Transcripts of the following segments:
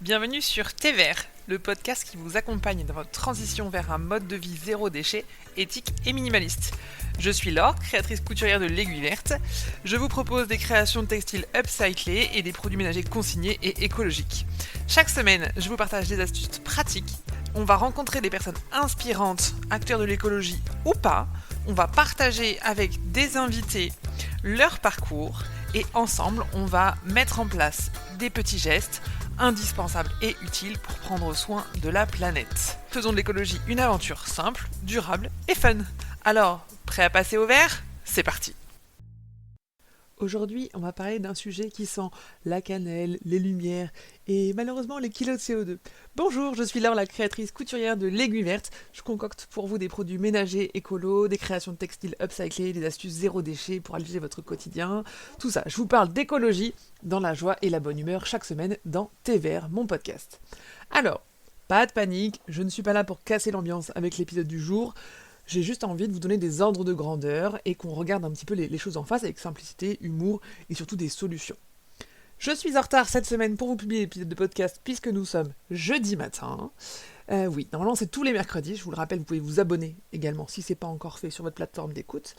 Bienvenue sur Thé Vert, le podcast qui vous accompagne dans votre transition vers un mode de vie zéro déchet, éthique et minimaliste. Je suis Laure, créatrice couturière de l'Aiguille Verte. Je vous propose des créations de textiles upcyclés et des produits ménagers consignés et écologiques. Chaque semaine, je vous partage des astuces pratiques. On va rencontrer des personnes inspirantes, acteurs de l'écologie ou pas. On va partager avec des invités leur parcours et ensemble, on va mettre en place des petits gestes indispensable et utile pour prendre soin de la planète. Faisons de l'écologie une aventure simple, durable et fun. Alors, prêt à passer au vert ? C'est parti. Aujourd'hui, on va parler d'un sujet qui sent la cannelle, les lumières et malheureusement les kilos de CO2. Bonjour, je suis Laure, la créatrice couturière de l'Aiguille Verte. Je concocte pour vous des produits ménagers écolos, des créations de textiles upcyclés, des astuces zéro déchet pour alléger votre quotidien. Tout ça, je vous parle d'écologie dans la joie et la bonne humeur chaque semaine dans Thé Vert, mon podcast. Alors, pas de panique, je ne suis pas là pour casser l'ambiance avec l'épisode du jour. J'ai juste envie de vous donner des ordres de grandeur et qu'on regarde un petit peu les choses en face avec simplicité, humour et surtout des solutions. Je suis en retard cette semaine pour vous publier l'épisode de podcast puisque nous sommes jeudi matin. Oui, normalement c'est tous les mercredis, je vous le rappelle, vous pouvez vous abonner également si c'est pas encore fait sur votre plateforme d'écoute.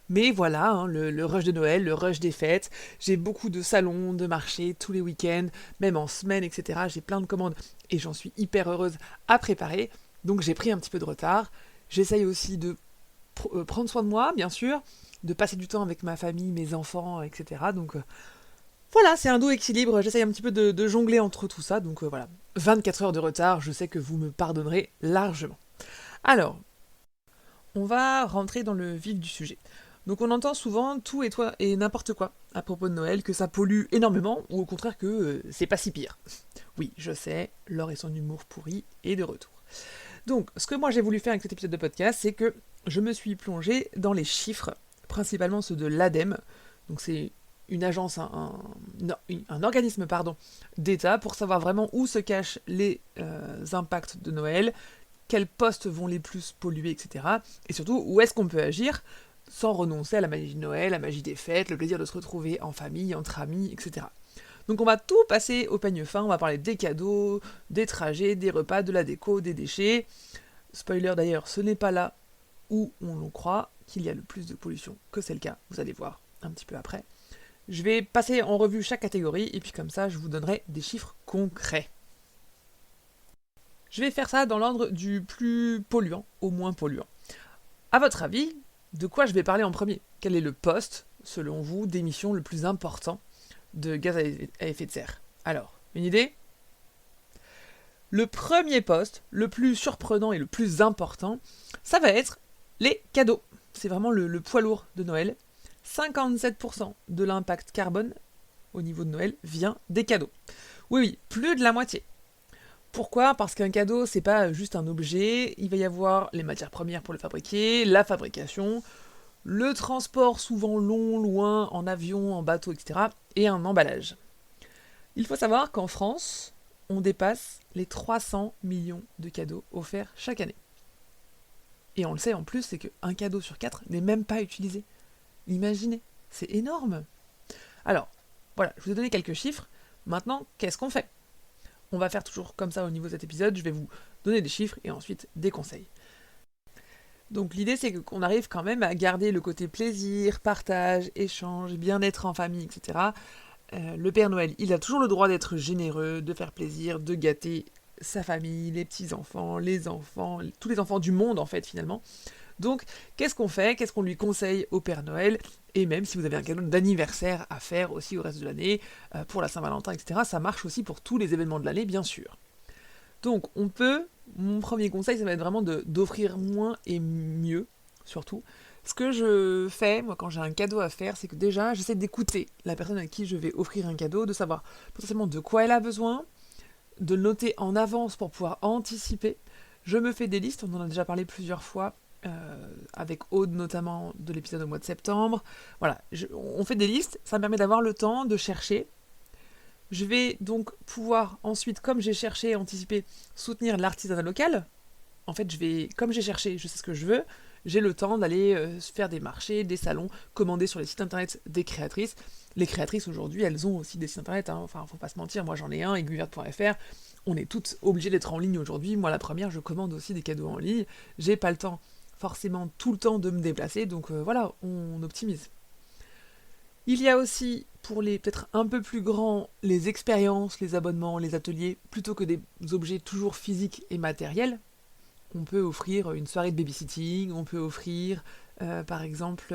Mais voilà, le rush de Noël, le rush des fêtes, j'ai beaucoup de salons, de marchés tous les week-ends, même en semaine, etc. J'ai plein de commandes et j'en suis hyper heureuse à préparer, donc j'ai pris un petit peu de retard. J'essaye aussi de prendre soin de moi, bien sûr, de passer du temps avec ma famille, mes enfants, etc. Donc voilà, c'est un doux équilibre. J'essaye un petit peu de jongler entre tout ça. Donc voilà, 24 heures de retard, je sais que vous me pardonnerez largement. Alors, on va rentrer dans le vif du sujet. Donc on entend souvent tout et toi et n'importe quoi à propos de Noël, que ça pollue énormément, ou au contraire que c'est pas si pire. Oui, je sais, Laure et son humour pourri est de retour. Donc, ce que moi j'ai voulu faire avec cet épisode de podcast, c'est que je me suis plongée dans les chiffres, principalement ceux de l'ADEME. Donc c'est une agence, un organisme d'État pour savoir vraiment où se cachent les impacts de Noël, quels postes vont les plus polluer, etc. Et surtout, où est-ce qu'on peut agir sans renoncer à la magie de Noël, la magie des fêtes, le plaisir de se retrouver en famille, entre amis, etc. Donc on va tout passer au peigne fin, on va parler des cadeaux, des trajets, des repas, de la déco, des déchets. Spoiler d'ailleurs, ce n'est pas là où on le croit qu'il y a le plus de pollution que c'est le cas, vous allez voir un petit peu après. Je vais passer en revue chaque catégorie et puis comme ça je vous donnerai des chiffres concrets. Je vais faire ça dans l'ordre du plus polluant au moins polluant. À votre avis, de quoi je vais parler en premier ? Quel est le poste, selon vous, d'émission le plus important de gaz à effet de serre ? Alors, une idée ? Le premier poste, le plus surprenant et le plus important, ça va être les cadeaux. C'est vraiment le poids lourd de Noël. 57% de l'impact carbone au niveau de Noël vient des cadeaux. Oui, plus de la moitié. Pourquoi ? Parce qu'un cadeau, c'est pas juste un objet, il va y avoir les matières premières pour le fabriquer, la fabrication, le transport souvent long, loin, en avion, en bateau, etc. et un emballage. Il faut savoir qu'en France, on dépasse les 300 millions de cadeaux offerts chaque année. Et on le sait en plus, c'est qu'un cadeau sur 4 n'est même pas utilisé. Imaginez, c'est énorme. Alors, voilà, je vous ai donné quelques chiffres. Maintenant, qu'est-ce qu'on fait ? On va faire toujours comme ça au niveau de cet épisode, je vais vous donner des chiffres et ensuite des conseils. Donc l'idée c'est qu'on arrive quand même à garder le côté plaisir, partage, échange, bien-être en famille, etc. Le Père Noël, il a toujours le droit d'être généreux, de faire plaisir, de gâter sa famille, les petits-enfants, tous les enfants du monde en fait finalement. Donc qu'est-ce qu'on fait ? Qu'est-ce qu'on lui conseille au Père Noël ? Et même si vous avez un cadeau d'anniversaire à faire aussi au reste de l'année, pour la Saint-Valentin, etc., ça marche aussi pour tous les événements de l'année, bien sûr. Donc mon premier conseil, ça va être vraiment d'offrir moins et mieux, surtout. Ce que je fais, moi, quand j'ai un cadeau à faire, c'est que déjà, j'essaie d'écouter la personne à qui je vais offrir un cadeau, de savoir potentiellement de quoi elle a besoin, de le noter en avance pour pouvoir anticiper. Je me fais des listes, on en a déjà parlé plusieurs fois, avec Aude notamment de l'épisode au mois de septembre. Voilà, on fait des listes, ça me permet d'avoir le temps de chercher. Je vais donc pouvoir ensuite, comme j'ai cherché et anticipé, soutenir l'artisanat local. En fait, comme j'ai cherché, je sais ce que je veux, j'ai le temps d'aller faire des marchés, des salons, commander sur les sites internet des créatrices. Les créatrices aujourd'hui, elles ont aussi des sites internet, hein. Enfin, faut pas se mentir, moi j'en ai un, aiguilleverte.fr. On est toutes obligées d'être en ligne aujourd'hui. Moi, la première, je commande aussi des cadeaux en ligne. J'ai pas le temps, forcément, tout le temps de me déplacer, donc voilà, on optimise. Il y a aussi, pour les peut-être un peu plus grands, les expériences, les abonnements, les ateliers, plutôt que des objets toujours physiques et matériels. On peut offrir une soirée de babysitting, on peut offrir, par exemple,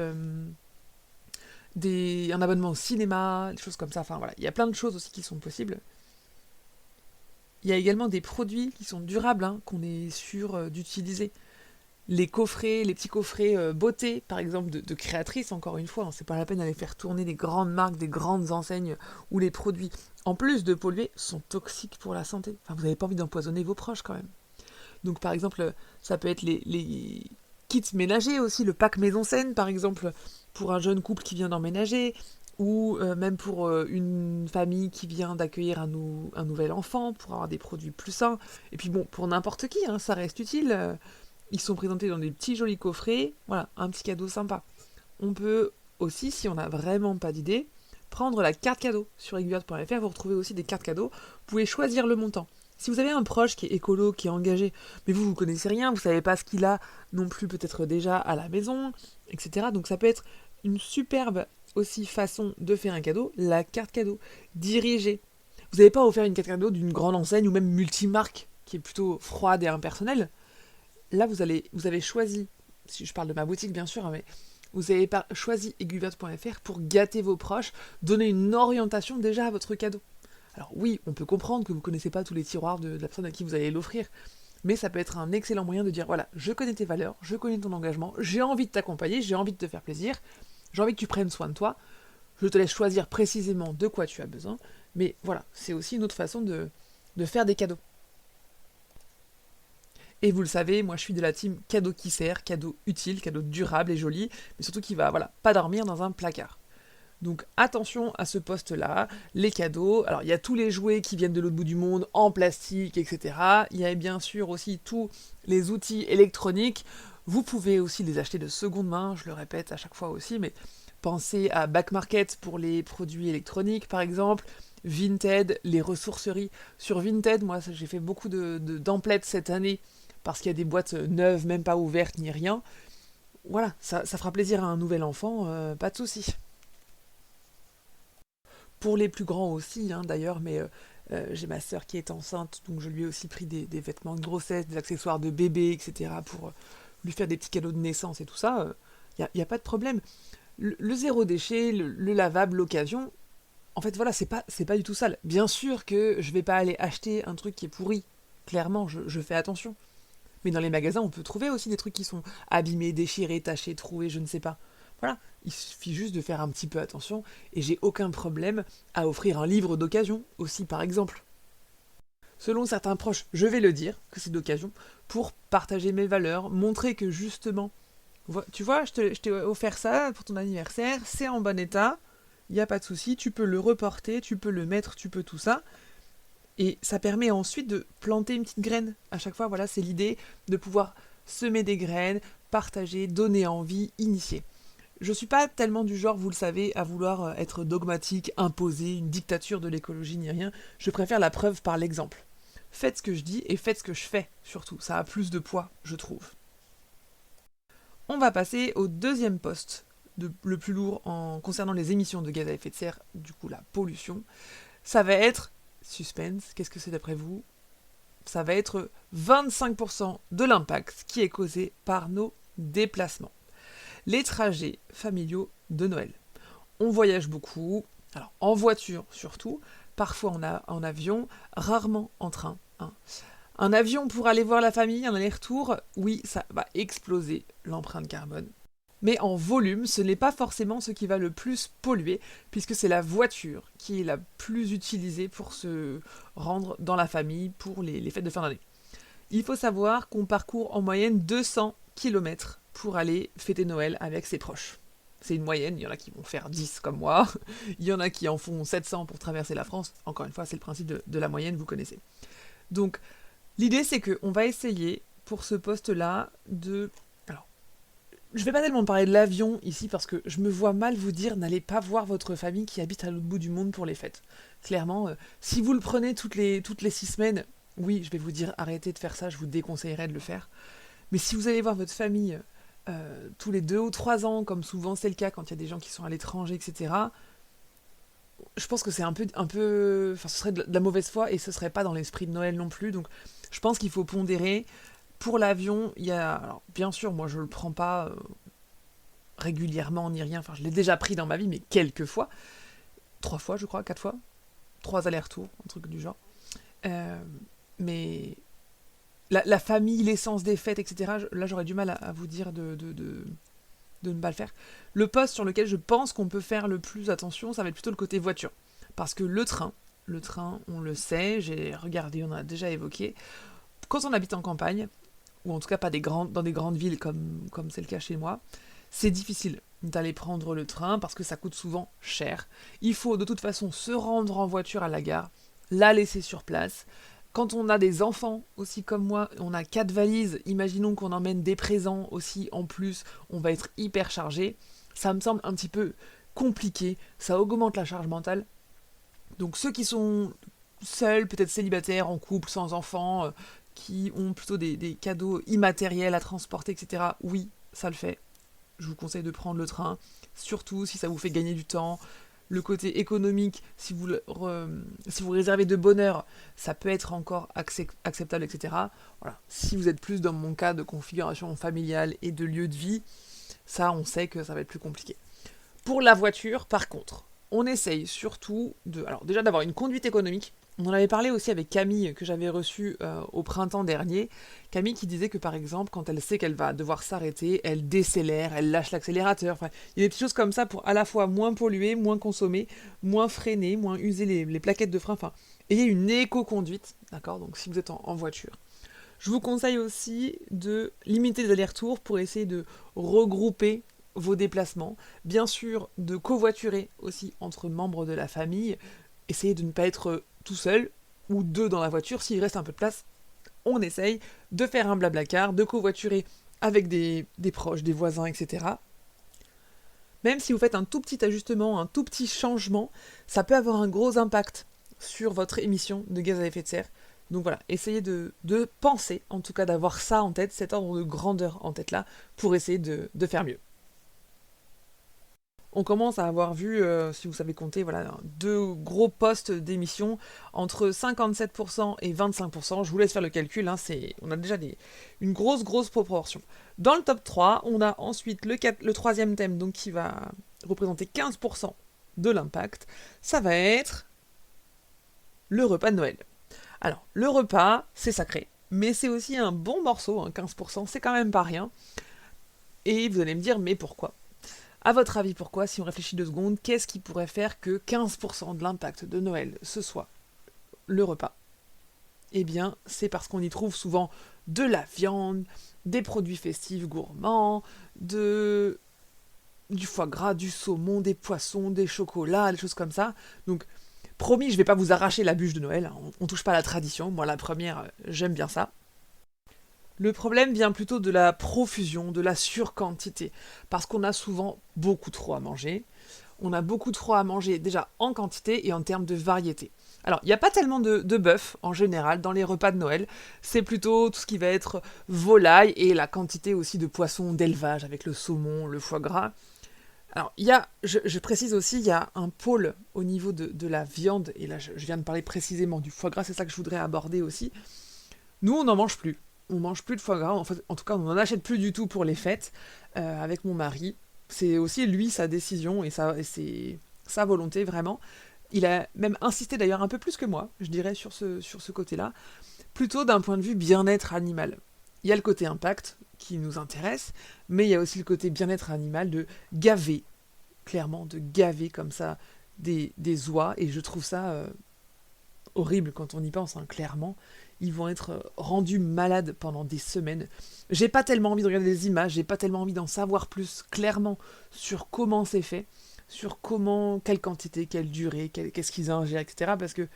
un abonnement au cinéma, des choses comme ça. Enfin voilà, il y a plein de choses aussi qui sont possibles. Il y a également des produits qui sont durables, hein, qu'on est sûr d'utiliser. Les coffrets, les petits coffrets beauté, par exemple, de créatrices, encore une fois, hein, c'est pas la peine d'aller faire tourner des grandes marques, des grandes enseignes où les produits, en plus de polluer, sont toxiques pour la santé. Enfin, vous n'avez pas envie d'empoisonner vos proches quand même. Donc par exemple, ça peut être les kits ménagers aussi, le pack maison saine par exemple, pour un jeune couple qui vient d'emménager, ou même pour une famille qui vient d'accueillir un nouvel enfant, pour avoir des produits plus sains. Et puis bon, pour n'importe qui, hein, ça reste utile. Ils sont présentés dans des petits jolis coffrets, voilà, un petit cadeau sympa. On peut aussi, si on n'a vraiment pas d'idée, prendre la carte cadeau. Sur aiguilleverte.fr, vous retrouvez aussi des cartes cadeaux. Vous pouvez choisir le montant. Si vous avez un proche qui est écolo, qui est engagé, mais vous connaissez rien, vous savez pas ce qu'il a non plus peut-être déjà à la maison, etc. Donc ça peut être une superbe aussi façon de faire un cadeau, la carte cadeau, dirigée. Vous n'avez pas offert une carte cadeau d'une grande enseigne ou même multimarque, qui est plutôt froide et impersonnelle. Là, vous avez choisi, si je parle de ma boutique bien sûr, hein, mais vous avez choisi aiguilleverte.fr pour gâter vos proches, donner une orientation déjà à votre cadeau. Alors oui, on peut comprendre que vous ne connaissez pas tous les tiroirs de la personne à qui vous allez l'offrir, mais ça peut être un excellent moyen de dire, voilà, je connais tes valeurs, je connais ton engagement, j'ai envie de t'accompagner, j'ai envie de te faire plaisir, j'ai envie que tu prennes soin de toi, je te laisse choisir précisément de quoi tu as besoin, mais voilà, c'est aussi une autre façon de faire des cadeaux. Et vous le savez, moi je suis de la team cadeau qui sert, cadeau utile, cadeau durable et joli, mais surtout qui va, voilà, pas dormir dans un placard. Donc attention à ce poste-là, les cadeaux. Alors il y a tous les jouets qui viennent de l'autre bout du monde, en plastique, etc. Il y a bien sûr aussi tous les outils électroniques. Vous pouvez aussi les acheter de seconde main, je le répète à chaque fois aussi, mais pensez à Back Market pour les produits électroniques par exemple, Vinted, les ressourceries. Sur Vinted, moi j'ai fait beaucoup d'emplettes cette année parce qu'il y a des boîtes neuves, même pas ouvertes ni rien. Voilà, ça fera plaisir à un nouvel enfant, pas de souci. Pour les plus grands aussi, hein, d'ailleurs, mais j'ai ma sœur qui est enceinte, donc je lui ai aussi pris des vêtements de grossesse, des accessoires de bébé, etc., pour lui faire des petits cadeaux de naissance et tout ça. Y a pas de problème. Le zéro déchet, le lavable, l'occasion, en fait, voilà, c'est pas du tout sale. Bien sûr que je vais pas aller acheter un truc qui est pourri. Clairement, je fais attention. Mais dans les magasins, on peut trouver aussi des trucs qui sont abîmés, déchirés, tachés, troués, je ne sais pas. Voilà, il suffit juste de faire un petit peu attention et j'ai aucun problème à offrir un livre d'occasion aussi, par exemple. Selon certains proches, je vais le dire que c'est d'occasion pour partager mes valeurs, montrer que justement, tu vois, je t'ai offert ça pour ton anniversaire, c'est en bon état, il n'y a pas de souci, tu peux le reporter, tu peux le mettre, tu peux tout ça. Et ça permet ensuite de planter une petite graine. À chaque fois, voilà, c'est l'idée de pouvoir semer des graines, partager, donner envie, initier. Je suis pas tellement du genre, vous le savez, à vouloir être dogmatique, imposer, une dictature de l'écologie ni rien. Je préfère la preuve par l'exemple. Faites ce que je dis et faites ce que je fais, surtout. Ça a plus de poids, je trouve. On va passer au deuxième poste, le plus lourd concernant les émissions de gaz à effet de serre, du coup la pollution. Ça va être, suspense, qu'est-ce que c'est d'après vous? Ça va être 25% de l'impact qui est causé par nos déplacements. Les trajets familiaux de Noël. On voyage beaucoup, alors en voiture surtout, parfois en avion, rarement en train, hein. Un avion pour aller voir la famille, un aller-retour, oui, ça va exploser l'empreinte carbone. Mais en volume, ce n'est pas forcément ce qui va le plus polluer, puisque c'est la voiture qui est la plus utilisée pour se rendre dans la famille pour les fêtes de fin d'année. Il faut savoir qu'on parcourt en moyenne 200 km pour aller fêter Noël avec ses proches. C'est une moyenne, il y en a qui vont faire 10 comme moi, il y en a qui en font 700 pour traverser la France. Encore une fois, c'est le principe de la moyenne, vous connaissez. Donc, l'idée c'est qu'on va essayer, pour ce poste-là, Je vais pas tellement parler de l'avion ici parce que je me vois mal vous dire n'allez pas voir votre famille qui habite à l'autre bout du monde pour les fêtes. Clairement, si vous le prenez toutes les 6 semaines, oui, je vais vous dire arrêtez de faire ça, je vous déconseillerais de le faire. Mais si vous allez voir votre famille tous les 2 ou 3 ans, comme souvent c'est le cas quand il y a des gens qui sont à l'étranger, etc., je pense que c'est enfin, ce serait de la mauvaise foi et ce serait pas dans l'esprit de Noël non plus. Donc, je pense qu'il faut pondérer. Pour l'avion, il y a, alors bien sûr, moi je le prends pas régulièrement ni rien. Enfin, je l'ai déjà pris dans ma vie, mais quelques fois, 3 fois, je crois, 4 fois, 3 allers-retours, un truc du genre. Euh, mais la famille, l'essence des fêtes, etc. Là, j'aurais du mal à vous dire de ne pas le faire. Le poste sur lequel je pense qu'on peut faire le plus attention, ça va être plutôt le côté voiture. Parce que le train, on le sait, j'ai regardé, on a déjà évoqué. Quand on habite en campagne, ou en tout cas pas dans des grandes villes comme c'est le cas chez moi, c'est difficile d'aller prendre le train parce que ça coûte souvent cher. Il faut de toute façon se rendre en voiture à la gare, la laisser sur place. Quand on a des enfants aussi comme moi, on a 4 valises, imaginons qu'on emmène des présents aussi en plus, on va être hyper chargé. Ça me semble un petit peu compliqué, ça augmente la charge mentale. Donc ceux qui sont seuls, peut-être célibataires, en couple, sans enfants, qui ont plutôt des cadeaux immatériels à transporter, etc., oui, ça le fait. Je vous conseille de prendre le train, surtout si ça vous fait gagner du temps. Le côté économique, si vous réservez de bonne heure, ça peut être encore acceptable, etc. Voilà. Si vous êtes plus dans mon cas de configuration familiale et de lieu de vie, ça, on sait que ça va être plus compliqué. Pour la voiture, par contre, on essaye surtout alors déjà d'avoir une conduite économique. On en avait parlé aussi avec Camille que j'avais reçue au printemps dernier. Camille qui disait que par exemple, quand elle sait qu'elle va devoir s'arrêter, elle décélère, elle lâche l'accélérateur. Enfin, il y a des petites choses comme ça pour à la fois moins polluer, moins consommer, moins freiner, moins user les plaquettes de frein. Enfin, ayez une éco-conduite, d'accord. Donc si vous êtes en voiture. Je vous conseille aussi de limiter les allers-retours pour essayer de regrouper vos déplacements. Bien sûr, de covoiturer aussi entre membres de la famille. Essayez de ne pas être tout seul ou deux dans la voiture. S'il reste un peu de place, on essaye de faire un blablacar, de covoiturer avec des proches, des voisins, etc. Même si vous faites un tout petit ajustement, un tout petit changement, ça peut avoir un gros impact sur votre émission de gaz à effet de serre. Donc voilà, essayez de penser, en tout cas d'avoir ça en tête, cet ordre de grandeur en tête là, pour essayer de faire mieux. On commence à avoir vu, si vous savez compter, voilà, 2 gros postes d'émissions entre 57% et 25%. Je vous laisse faire le calcul, hein, on a déjà une grosse proportion. Dans le top 3, on a ensuite le troisième thème donc, qui va représenter 15% de l'impact. Ça va être le repas de Noël. Alors, le repas, c'est sacré, mais c'est aussi un bon morceau, hein, 15%, c'est quand même pas rien. Et vous allez me dire, mais pourquoi? À votre avis, pourquoi, si on réfléchit 2 secondes, qu'est-ce qui pourrait faire que 15% de l'impact de Noël, ce soit le repas? Eh bien, c'est parce qu'on y trouve souvent de la viande, des produits festifs gourmands, du foie gras, du saumon, des poissons, des chocolats, des choses comme ça. Donc, promis, je vais pas vous arracher la bûche de Noël, hein, on touche pas à la tradition. Moi, la première, j'aime bien ça. Le problème vient plutôt de la profusion, de la surquantité, parce qu'on a souvent beaucoup trop à manger. On a beaucoup trop à manger déjà en quantité et en termes de variété. Alors, il n'y a pas tellement de bœuf en général dans les repas de Noël, c'est plutôt tout ce qui va être volaille et la quantité aussi de poissons d'élevage avec le saumon, le foie gras. Alors, je précise aussi, il y a un pôle au niveau de la viande, et là je viens de parler précisément du foie gras, c'est ça que je voudrais aborder aussi. Nous, on n'en mange plus. On mange plus de foie gras. En tout cas, on n'en achète plus du tout pour les fêtes avec mon mari. C'est aussi lui sa décision et c'est sa volonté vraiment. Il a même insisté d'ailleurs un peu plus que moi, je dirais, sur ce côté-là, plutôt d'un point de vue bien-être animal. Il y a le côté impact qui nous intéresse, mais il y a aussi le côté bien-être animal de gaver, clairement, de gaver comme ça des oies, et je trouve ça horrible quand on y pense, hein, clairement. Ils vont être rendus malades pendant des semaines. J'ai pas tellement envie de regarder des images, j'ai pas tellement envie d'en savoir plus clairement sur comment c'est fait, sur quelle quantité, quelle durée, qu'est-ce qu'ils ingèrent, etc. Parce que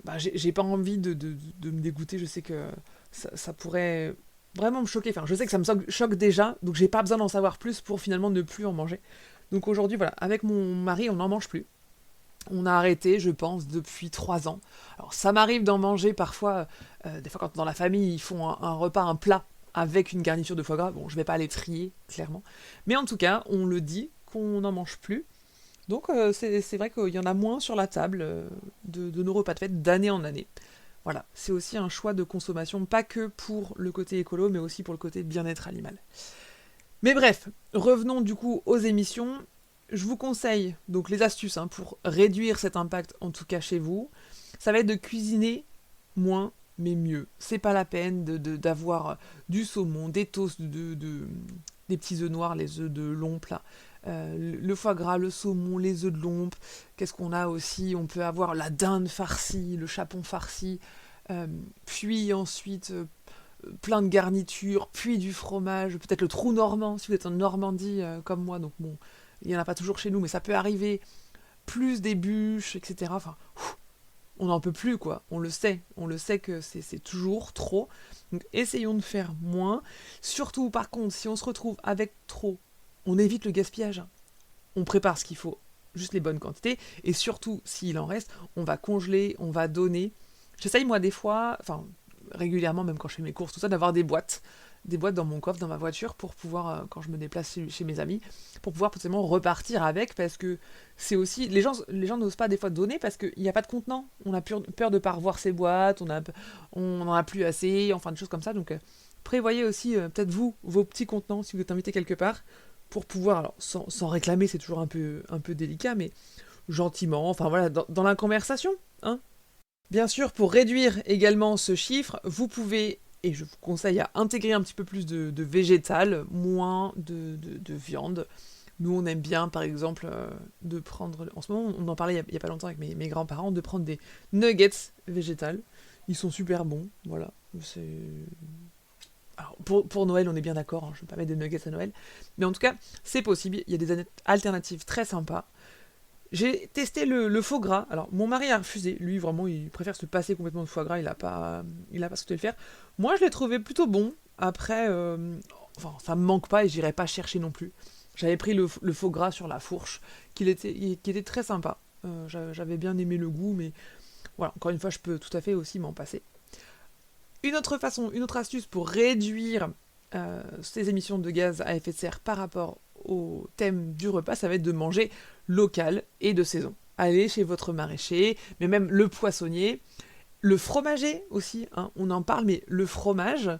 bah, j'ai pas envie de me dégoûter, je sais que ça pourrait vraiment me choquer. Enfin, je sais que ça me choque déjà, donc j'ai pas besoin d'en savoir plus pour finalement ne plus en manger. Donc aujourd'hui, voilà, avec mon mari, on n'en mange plus. On a arrêté, je pense, depuis 3 ans. Alors ça m'arrive d'en manger parfois, des fois quand dans la famille ils font un repas, un plat avec une garniture de foie gras. Bon, je vais pas les trier, clairement. Mais en tout cas, on le dit qu'on n'en mange plus. Donc c'est vrai qu'il y en a moins sur la table de nos repas de fête d'année en année. Voilà, c'est aussi un choix de consommation, pas que pour le côté écolo, mais aussi pour le côté bien-être animal. Mais bref, revenons du coup aux émissions. Je vous conseille donc les astuces pour réduire cet impact, en tout cas chez vous. Ça va être de cuisiner moins mais mieux. C'est pas la peine d'avoir du saumon, des toasts, des petits œufs noirs, les œufs de lompe là. Le foie gras, le saumon, les œufs de lompe. Qu'est-ce qu'on a aussi? On peut avoir la dinde farcie, le chapon farci, puis ensuite plein de garnitures, puis du fromage, peut-être le trou normand si vous êtes en Normandie comme moi. Donc bon, il n'y en a pas toujours chez nous, mais ça peut arriver. Plus des bûches, etc. Enfin, on n'en peut plus, quoi. On le sait que c'est toujours trop. Donc essayons de faire moins. Surtout, par contre, si on se retrouve avec trop, on évite le gaspillage. On prépare ce qu'il faut, juste les bonnes quantités. Et surtout, s'il en reste, on va congeler, on va donner. J'essaye, moi, des fois, enfin, régulièrement, même quand je fais mes courses, tout ça, d'avoir des boîtes dans mon coffre, dans ma voiture, pour pouvoir, quand je me déplace chez mes amis, pour pouvoir potentiellement repartir avec, parce que c'est aussi... Les gens n'osent pas des fois donner parce qu'il n'y a pas de contenant. On a peur de ne pas revoir ces boîtes, on n'en a plus assez, enfin des choses comme ça. Donc prévoyez aussi, peut-être vous, vos petits contenants, si vous êtes invité quelque part, pour pouvoir, alors sans réclamer, c'est toujours un peu délicat, mais gentiment, enfin voilà, dans la conversation, hein. Bien sûr, pour réduire également ce chiffre, vous pouvez, et je vous conseille à intégrer un petit peu plus de végétal, moins de viande. Nous, on aime bien, par exemple, de prendre... En ce moment, on en parlait il y a pas longtemps avec mes grands-parents, de prendre des nuggets végétales. Ils sont super bons, voilà. Alors, pour Noël, on est bien d'accord, je ne vais pas mettre des nuggets à Noël. Mais en tout cas, c'est possible, il y a des alternatives très sympas. J'ai testé le faux gras. Alors, mon mari a refusé. Lui, vraiment, il préfère se passer complètement de foie gras. Il a pas souhaité le faire. Moi, je l'ai trouvé plutôt bon. Après, enfin, ça me manque pas et j'irai pas chercher non plus. J'avais pris le faux gras sur la fourche, qui était très sympa. J'avais bien aimé le goût, mais voilà, encore une fois, je peux tout à fait aussi m'en passer. Une autre façon, une autre astuce pour réduire ces émissions de gaz à effet de serre par rapport au thème du repas, ça va être de manger local et de saison. Allez chez votre maraîcher, mais même le poissonnier, le fromager aussi, on en parle, mais le fromage,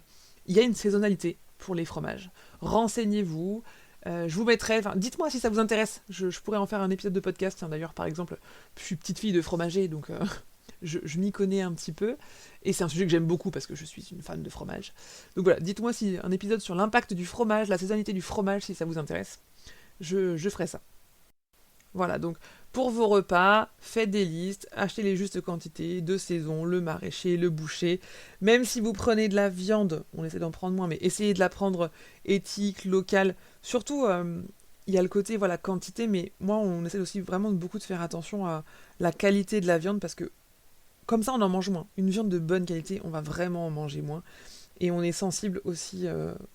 il y a une saisonnalité pour les fromages. Renseignez-vous, je vous mettrai, dites-moi si ça vous intéresse, je pourrais en faire un épisode de podcast, d'ailleurs par exemple, je suis petite fille de fromager, donc je m'y connais un petit peu, et c'est un sujet que j'aime beaucoup parce que je suis une fan de fromage. Donc voilà, dites-moi si un épisode sur l'impact du fromage, la saisonnalité du fromage, si ça vous intéresse, je ferai ça. Voilà, donc pour vos repas, faites des listes, achetez les justes quantités, de saison, le maraîcher, le boucher. Même si vous prenez de la viande, on essaie d'en prendre moins, mais essayez de la prendre éthique, locale. Surtout, il y a le côté voilà quantité, mais moi on essaie aussi vraiment beaucoup de faire attention à la qualité de la viande parce que comme ça on en mange moins. Une viande de bonne qualité, on va vraiment en manger moins. Et on est sensible aussi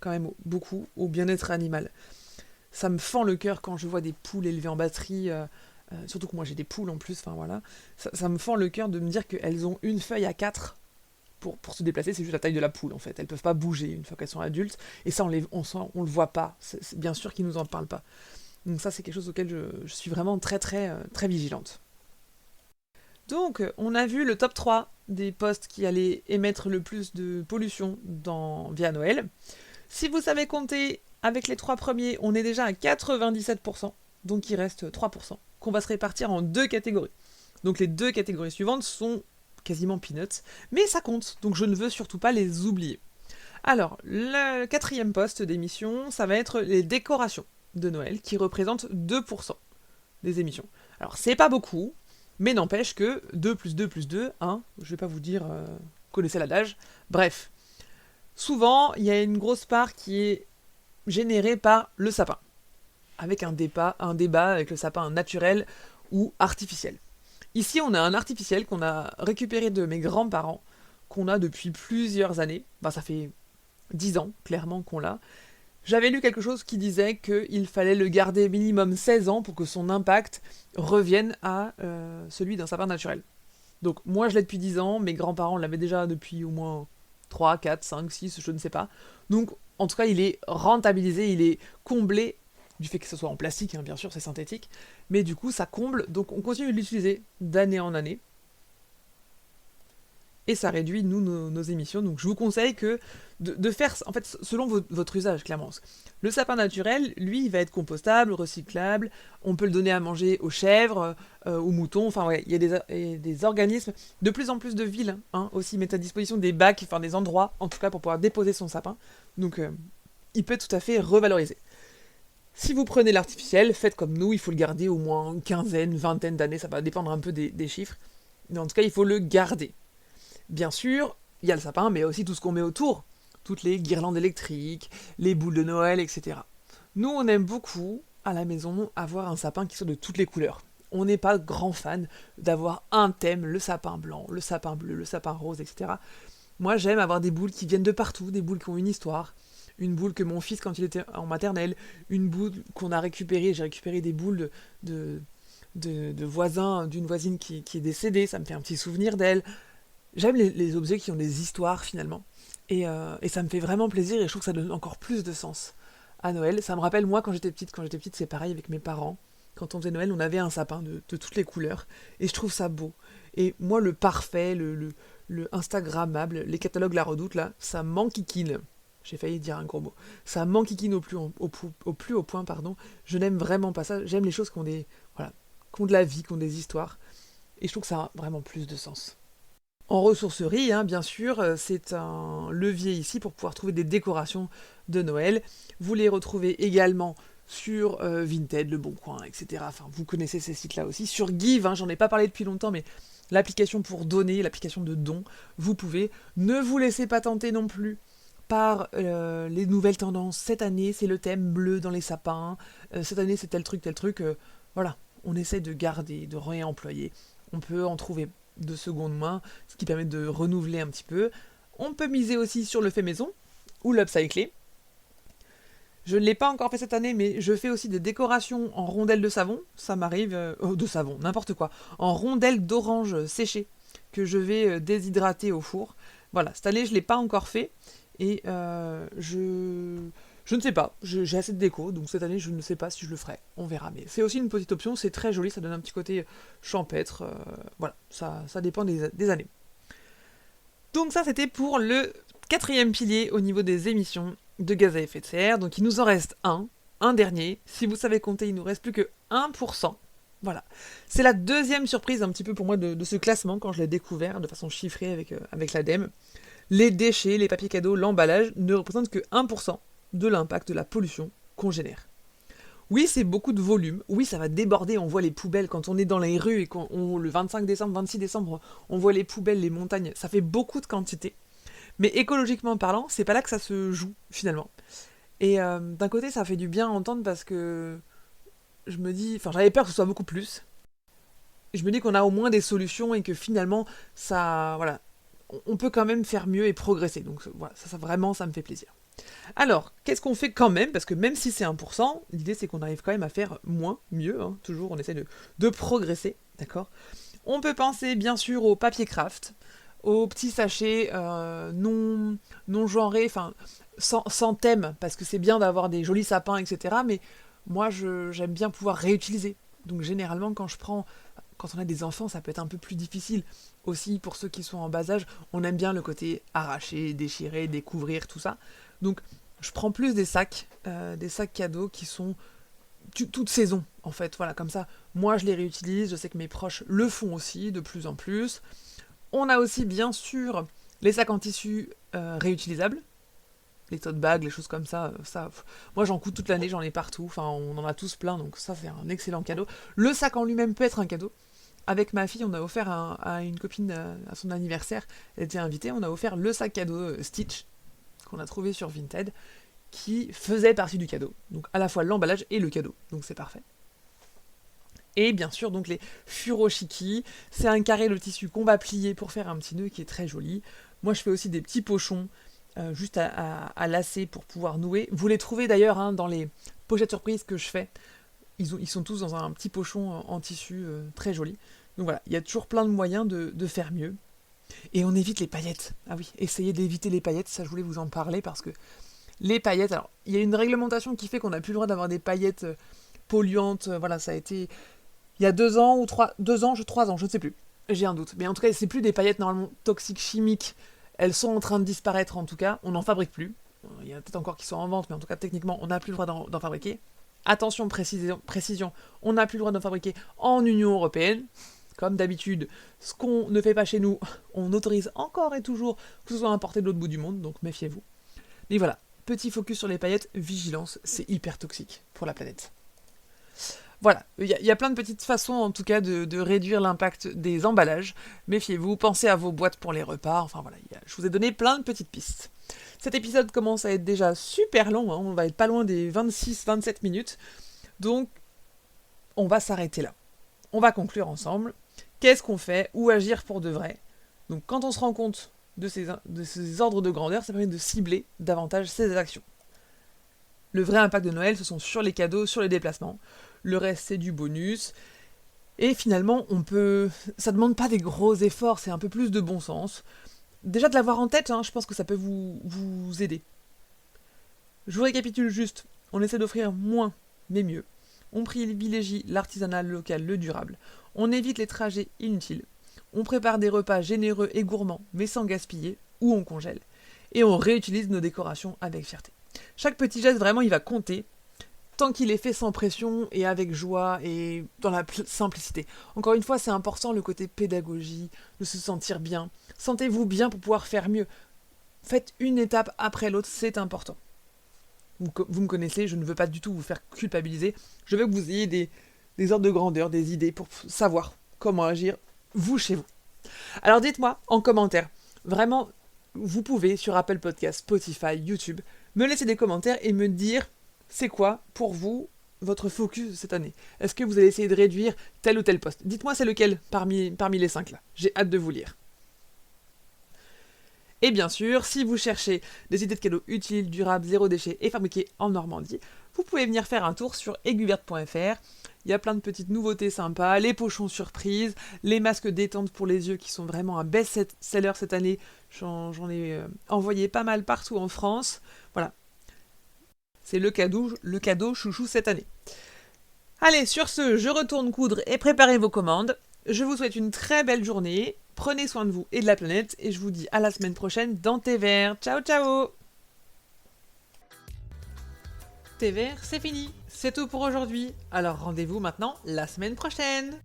quand même beaucoup au bien-être animal. Ça me fend le cœur quand je vois des poules élevées en batterie, surtout que moi j'ai des poules en plus, enfin voilà. Ça me fend le cœur de me dire qu'elles ont une feuille à quatre pour se déplacer, c'est juste la taille de la poule en fait. Elles peuvent pas bouger une fois qu'elles sont adultes, et ça on le voit pas. C'est bien sûr qu'ils nous en parlent pas. Donc ça c'est quelque chose auquel je suis vraiment très très très vigilante. Donc on a vu le top 3 des postes qui allaient émettre le plus de pollution via Noël. Si vous savez compter avec les 3 premiers, on est déjà à 97%, donc il reste 3%, qu'on va se répartir en 2 catégories. Donc les 2 catégories suivantes sont quasiment peanuts, mais ça compte, donc je ne veux surtout pas les oublier. Alors, le 4e poste d'émission, ça va être les décorations de Noël, qui représentent 2% des émissions. Alors c'est pas beaucoup, mais n'empêche que 2 plus 2 plus 2, je vais pas vous dire, connaissez l'adage, bref. Souvent, il y a une grosse part qui est générée par le sapin, avec un débat avec le sapin naturel ou artificiel. Ici, on a un artificiel qu'on a récupéré de mes grands-parents, qu'on a depuis plusieurs années. Ça fait 10 ans, clairement, qu'on l'a. J'avais lu quelque chose qui disait qu'il fallait le garder minimum 16 ans pour que son impact revienne à celui d'un sapin naturel. Donc moi je l'ai depuis 10 ans, mes grands-parents l'avaient déjà depuis au moins 3, 4, 5, 6, je ne sais pas. Donc en tout cas il est rentabilisé, il est comblé du fait que ce soit en plastique, hein, bien sûr c'est synthétique, mais du coup ça comble, donc on continue de l'utiliser d'année en année, et ça réduit nous nos émissions. Donc je vous conseille que de faire en fait selon votre usage clairement. Le sapin naturel, lui, il va être compostable, recyclable. On peut le donner à manger aux chèvres, aux moutons. Enfin ouais, il y a des organismes, de plus en plus de villes hein, aussi mettent à disposition des bacs, enfin des endroits en tout cas pour pouvoir déposer son sapin. Donc il peut être tout à fait revalorisé. Si vous prenez l'artificiel, faites comme nous, il faut le garder au moins une quinzaine, vingtaine d'années, ça va dépendre un peu des chiffres. Mais en tout cas, il faut le garder. Bien sûr, il y a le sapin, mais il y a aussi tout ce qu'on met autour. Toutes les guirlandes électriques, les boules de Noël, etc. Nous, on aime beaucoup, à la maison, avoir un sapin qui soit de toutes les couleurs. On n'est pas grand fan d'avoir un thème, le sapin blanc, le sapin bleu, le sapin rose, etc. Moi, j'aime avoir des boules qui viennent de partout, des boules qui ont une histoire. Une boule que mon fils, quand il était en maternelle, une boule qu'on a récupérée, j'ai récupéré des boules de voisins, d'une voisine qui est décédée, ça me fait un petit souvenir d'elle. J'aime les objets qui ont des histoires finalement. Et ça me fait vraiment plaisir et je trouve que ça donne encore plus de sens à Noël. Ça me rappelle moi quand j'étais petite. Quand j'étais petite, c'est pareil avec mes parents. Quand on faisait Noël, on avait un sapin de toutes les couleurs. Et je trouve ça beau. Et moi, le parfait, le Instagrammable, les catalogues La Redoute, là, ça m'enquiquine. J'ai failli dire un gros mot. Ça m'enquiquine au plus haut point, pardon. Je n'aime vraiment pas ça. J'aime les choses qui ont voilà, qui ont de la vie, qui ont des histoires. Et je trouve que ça a vraiment plus de sens. En ressourcerie, hein, bien sûr, c'est un levier ici pour pouvoir trouver des décorations de Noël. Vous les retrouvez également sur Vinted, Le Bon Coin, etc. Enfin, vous connaissez ces sites-là aussi. Sur Give, hein, j'en ai pas parlé depuis longtemps, mais l'application pour donner, l'application de don, vous pouvez. Ne vous laissez pas tenter non plus par les nouvelles tendances. Cette année, c'est le thème bleu dans les sapins. Cette année, c'est tel truc, tel truc. Voilà, on essaie de garder, de réemployer. On peut en trouver de seconde main, ce qui permet de renouveler un petit peu. On peut miser aussi sur le fait maison ou l'upcycler. Je ne l'ai pas encore fait cette année, mais je fais aussi des décorations en rondelles de savon. Ça m'arrive, de savon, n'importe quoi, en rondelles d'orange séchées que je vais déshydrater au four. Voilà, cette année je ne l'ai pas encore fait et je ne sais pas. J'ai assez de déco, donc cette année je ne sais pas si je le ferai. On verra, mais c'est aussi une petite option. C'est très joli, ça donne un petit côté champêtre. Voilà, ça dépend des années. Donc ça c'était pour le quatrième pilier au niveau des émissions de gaz à effet de serre. Donc il nous en reste un dernier. Si vous savez compter, il nous reste plus que 1%. Voilà. C'est la deuxième surprise un petit peu pour moi de ce classement quand je l'ai découvert de façon chiffrée avec l'ADEME. Les déchets, les papiers cadeaux, l'emballage ne représentent que 1% de l'impact de la pollution qu'on génère. Oui, c'est beaucoup de volume. Oui, ça va déborder. On voit les poubelles quand on est dans les rues et le 25 décembre, 26 décembre, on voit les poubelles, les montagnes. Ça fait beaucoup de quantité. Mais écologiquement parlant, c'est pas là que ça se joue finalement. Et d'un côté, ça fait du bien à entendre parce que je me dis, enfin, j'avais peur que ce soit beaucoup plus. Je me dis qu'on a au moins des solutions et que finalement, ça, voilà, on peut quand même faire mieux et progresser. Donc voilà, ça vraiment, ça me fait plaisir. Alors, qu'est-ce qu'on fait quand même? Parce que même si c'est 1%, l'idée c'est qu'on arrive quand même à faire moins, mieux, hein, toujours on essaie de progresser, d'accord? On peut penser bien sûr au papier craft, aux petits sachets non genrés, enfin sans thème, parce que c'est bien d'avoir des jolis sapins, etc. Mais moi j'aime bien pouvoir réutiliser. Donc généralement quand on a des enfants, ça peut être un peu plus difficile. Aussi pour ceux qui sont en bas âge, on aime bien le côté arracher, déchirer, découvrir, tout ça. Donc je prends plus des sacs cadeaux qui sont toute saison en fait. Voilà, comme ça, moi je les réutilise, je sais que mes proches le font aussi de plus en plus. On a aussi bien sûr les sacs en tissu réutilisables, les tote bags, les choses comme ça, moi j'en coûte toute l'année, j'en ai partout, enfin on en a tous plein, donc ça c'est un excellent cadeau. Le sac en lui-même peut être un cadeau. Avec ma fille, on a offert à une copine à son anniversaire, elle était invitée, on a offert le sac cadeau Stitch, qu'on a trouvé sur Vinted, qui faisait partie du cadeau. Donc à la fois l'emballage et le cadeau, donc c'est parfait. Et bien sûr, donc les furoshiki, c'est un carré de tissu qu'on va plier pour faire un petit nœud qui est très joli. Moi je fais aussi des petits pochons juste à lasser pour pouvoir nouer. Vous les trouvez d'ailleurs dans les pochettes surprises que je fais. Ils sont tous dans un petit pochon en tissu très joli. Donc voilà, il y a toujours plein de moyens de faire mieux. Et on évite les paillettes. Ah oui, essayez d'éviter les paillettes, ça je voulais vous en parler parce que les paillettes, alors il y a une réglementation qui fait qu'on n'a plus le droit d'avoir des paillettes polluantes, voilà, ça a été il y a 2 ans ou 3 ans, je ne sais plus. J'ai un doute. Mais en tout cas, c'est plus des paillettes normalement toxiques chimiques. Elles sont en train de disparaître en tout cas, on n'en fabrique plus. Il y en a peut-être encore qui sont en vente, mais en tout cas techniquement on n'a plus le droit d'en fabriquer. Attention, précision, on n'a plus le droit d'en fabriquer en Union Européenne. Comme d'habitude, ce qu'on ne fait pas chez nous, on autorise encore et toujours que ce soit importé de l'autre bout du monde, donc méfiez-vous. Mais voilà, petit focus sur les paillettes, vigilance, c'est hyper toxique pour la planète. Voilà, il y a plein de petites façons en tout cas de réduire l'impact des emballages. Méfiez-vous, pensez à vos boîtes pour les repas, enfin voilà, je vous ai donné plein de petites pistes. Cet épisode commence à être déjà super long, on va être pas loin des 26-27 minutes, donc on va s'arrêter là. On va conclure ensemble. Qu'est-ce qu'on fait? Où agir pour de vrai? Donc quand on se rend compte de ces ordres de grandeur, ça permet de cibler davantage ses actions. Le vrai impact de Noël, ce sont sur les cadeaux, sur les déplacements. Le reste, c'est du bonus. Et finalement, ça demande pas des gros efforts, c'est un peu plus de bon sens. Déjà de l'avoir en tête, je pense que ça peut vous aider. Je vous récapitule juste. On essaie d'offrir moins, mais mieux. On privilégie l'artisanat local, le durable. On évite les trajets inutiles. On prépare des repas généreux et gourmands, mais sans gaspiller, ou on congèle. Et on réutilise nos décorations avec fierté. Chaque petit geste, vraiment, il va compter, tant qu'il est fait sans pression et avec joie et dans la simplicité. Encore une fois, c'est important le côté pédagogie, de se sentir bien. Sentez-vous bien pour pouvoir faire mieux. Faites une étape après l'autre, c'est important. Vous me connaissez, je ne veux pas du tout vous faire culpabiliser. Je veux que vous ayez des ordres de grandeur, des idées pour savoir comment agir, vous, chez vous. Alors dites-moi en commentaire, vraiment, vous pouvez sur Apple Podcasts, Spotify, YouTube, me laisser des commentaires et me dire c'est quoi pour vous votre focus cette année. Est-ce que vous allez essayer de réduire tel ou tel poste? Dites-moi c'est lequel parmi les 5 là. J'ai hâte de vous lire. Et bien sûr, si vous cherchez des idées de cadeaux utiles, durables, zéro déchet et fabriqués en Normandie, vous pouvez venir faire un tour sur aiguilleverte.fr. Il y a plein de petites nouveautés sympas, les pochons surprises, les masques détente pour les yeux qui sont vraiment un best-seller cette année. J'en ai envoyé pas mal partout en France. Voilà. C'est le cadeau chouchou cette année. Allez, sur ce, je retourne coudre et préparer vos commandes. Je vous souhaite une très belle journée. Prenez soin de vous et de la planète. Et je vous dis à la semaine prochaine dans Thé Vert. Ciao, ciao! Thé Vert, c'est fini. C'est tout pour aujourd'hui. Alors rendez-vous maintenant la semaine prochaine.